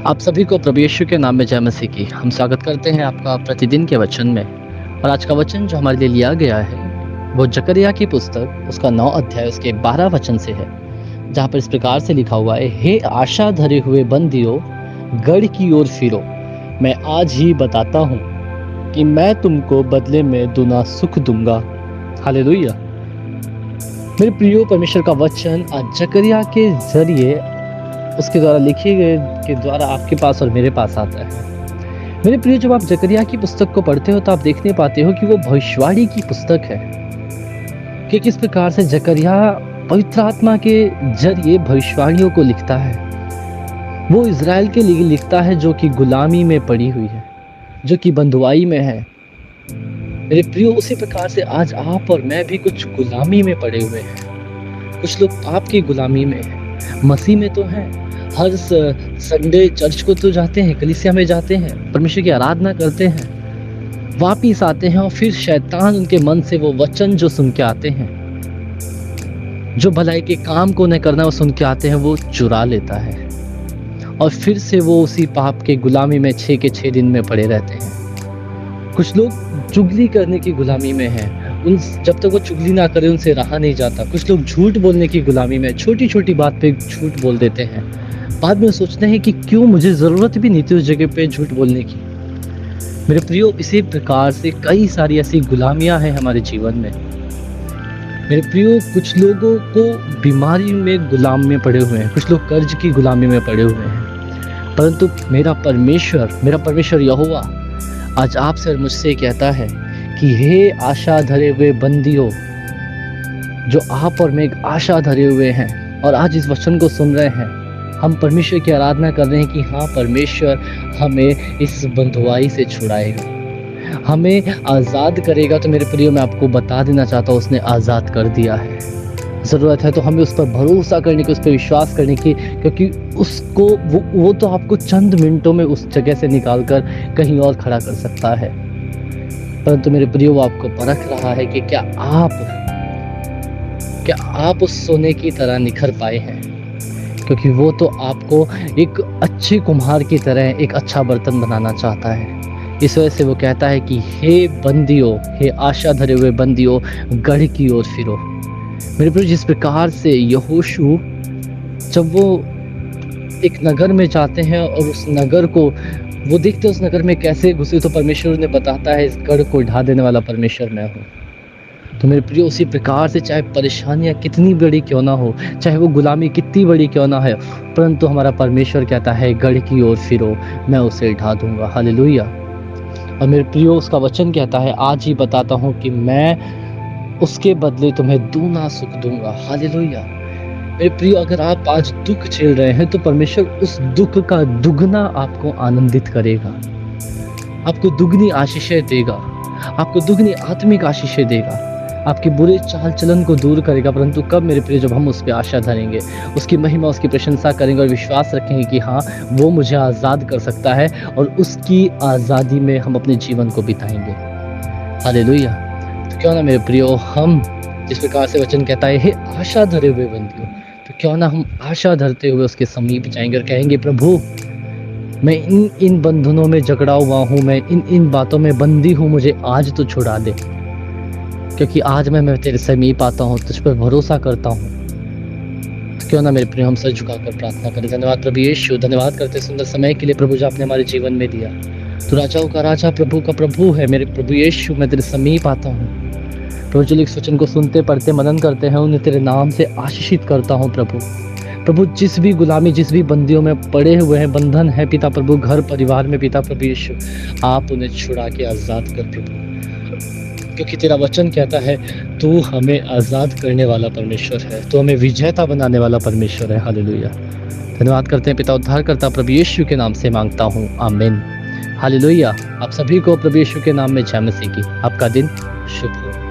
आप सभी को प्रभु यीशु के नाम में जय मसीह की। हम स्वागत करते हैं आपका प्रतिदिन के वचन में। और आज का वचन जो हमारे लिए लिया गया है वो जकरिया की पुस्तक उसका 9 अध्याय उसके 12 वचन से है, जहाँ पर इस प्रकार से लिखा हुआ है, हे आशा धरे हुए बंदियों, गढ़ की ओर फिरो। मैं आज ही बताता हूँ कि मैं तुमको बदले में दुना सुख दूंगा। हालेलुया। मेरे प्रियो, परमेश्वर का वचन आज जकरिया के जरिए उसके द्वारा लिखे गए के द्वारा आपके पास और मेरे पास आता है। मेरे प्रिय, जब आप जकरिया की पुस्तक को पढ़ते हो तो आप देखने पाते हो कि वो भविष्यवाणी की पुस्तक है कि किस प्रकार से जकरिया पवित्र आत्मा के जरिए भविष्यवाणियों को लिखता है। वो इज़राइल के लिए लिखता है जो कि गुलामी में पड़ी हुई है, जो कि बंधुआई में है। मेरे प्रियो, उसी प्रकार से आज आप और मैं भी कुछ गुलामी में पड़े हुए हैं। कुछ लोग पाप की गुलामी में हैं, मसीह में तो हैं, हर संडे चर्च को तो जाते हैं, कलीसिया में जाते हैं, परमेश्वर की आराधना करते हैं, वापिस आते हैं और फिर शैतान उनके मन से वो वचन जो सुन के आते हैं, जो भलाई के काम को न करना वो सुन के आते हैं, वो चुरा लेता है और फिर से वो उसी पाप के गुलामी में 6 के 6 दिन में पड़े रहते हैं। कुछ लोग चुगली करने की गुलामी में हैं, उन जब तक वो चुगली ना करे उनसे रहा नहीं जाता। कुछ लोग झूठ बोलने की गुलामी में छोटी छोटी बात पे झूठ बोल देते हैं, बाद में सोचते हैं कि क्यों, मुझे ज़रूरत भी नहीं थी उस जगह पे झूठ बोलने की। मेरे प्रियो, इसी प्रकार से कई सारी ऐसी गुलामियां हैं हमारे जीवन में। मेरे प्रियो, कुछ लोगों को बीमारी में गुलाम में पड़े हुए हैं, कुछ लोग कर्ज की गुलामी में पड़े हुए हैं, परंतु मेरा परमेश्वर यहोवा आज आपसे और मुझसे कहता है कि हे आशा धरे हुए बंदियों, जो आप और मैं आशा धरे हुए हैं और आज इस वचन को सुन रहे हैं, हम परमेश्वर की आराधना कर रहे हैं कि हाँ, परमेश्वर हमें इस बंधुआई से छुड़ाएगा, हमें आज़ाद करेगा। तो मेरे प्रियो, मैं आपको बता देना चाहता हूँ, उसने आज़ाद कर दिया है। ज़रूरत है तो हमें उस पर भरोसा करने की, उस पर विश्वास करने की, क्योंकि उसको वो तो आपको चंद मिनटों में उस जगह से निकाल कर कहीं और खड़ा कर सकता है। परंतु मेरे प्रियो, वो आपको परख रहा है कि क्या आप उस सोने की तरह निखर पाए हैं, क्योंकि वो तो आपको एक अच्छे कुम्हार की तरह एक अच्छा बर्तन बनाना चाहता है। इस वजह से वो कहता है कि हे बंदियों, हे आशा धरे हुए बंदियों, गढ़ की ओर फिरो। मेरे प्रियो, जिस प्रकार से यहोशू जब वो एक नगर में जाते हैं और उस नगर को वो देखते उस नगर में कैसे घुसे, तो परमेश्वर ने बताता है, इस गढ़ को ढा देने वाला परमेश्वर मैं हूँ। तो मेरे प्रियो, उसी प्रकार से चाहे परेशानियाँ कितनी बड़ी क्यों ना हो, चाहे वो गुलामी कितनी बड़ी क्यों ना है, परंतु हमारा परमेश्वर कहता है गढ़ की ओर फिरो, मैं उसे ढा दूंगा। हालेलुया। और मेरे प्रियो, उसका वचन कहता है, आज ही बताता हूँ कि मैं उसके बदले तुम्हें दूना सुख दूंगा। हालेलुया। मेरे प्रियो, अगर आप आज दुख झेल रहे हैं तो परमेश्वर उस दुख का दुगना आपको आनंदित करेगा, आपको दुगनी आशीषें देगा, आपको दुगनी आत्मिक आशीषें देगा, आपके बुरे चाल चलन को दूर करेगा। परंतु कब मेरे प्रिय, जब हम उस पर आशा धरेंगे, उसकी महिमा, उसकी प्रशंसा करेंगे और विश्वास रखेंगे कि हाँ, वो मुझे आज़ाद कर सकता है और उसकी आज़ादी में हम अपने जीवन को बिताएंगे। हालेलुया। तो क्यों ना मेरे प्रियो, हम जिस प्रकार से वचन कहता है, हे आशा धरे हुए बंदियों, तो क्यों ना हम आशा धरते हुए उसके समीप जाएंगे और कहेंगे, प्रभु, मैं इन बंधनों में जकड़ा हुआ हूँ, मैं इन बातों में बंदी हूँ, मुझे आज तो छुड़ा दे, क्योंकि आज मैं तेरे समीप आता हूँ, तुझ पर भरोसा करता हूँ। तो क्यों ना मेरे प्रिय, हम सर झुकाकर प्रार्थना करें। धन्यवाद प्रभु यीशु, धन्यवाद करते सुंदर समय के लिए प्रभु, जो आपने हमारे जीवन में दिया। तू राजाओं का राजा, प्रभु का प्रभु है। मेरे प्रभु यीशु, मैं तेरे समीप आता हूँ प्रभु। जो लोग इस वचन को सुनते, पढ़ते, मनन करते हैं, उन्हें तेरे नाम से आशीषित करता हूँ प्रभु। जिस भी गुलामी, जिस भी बंदियों में पड़े हुए हैं, बंधन है पिता प्रभु, घर परिवार में पिता प्रभु यीशु, आप उन्हें छुड़ा के आज़ाद कर प्रभु, क्योंकि तेरा वचन कहता है, तू हमें आज़ाद करने वाला परमेश्वर है, तू हमें विजेता बनाने वाला परमेश्वर है। हालेलुया। धन्यवाद करते हैं पिता, उद्धार करता प्रभु यीशु के नाम से मांगता हूँ, आमीन। हालेलुया। आप सभी को प्रभु यीशु के नाम में जय मसीह की। आपका दिन शुभ हो।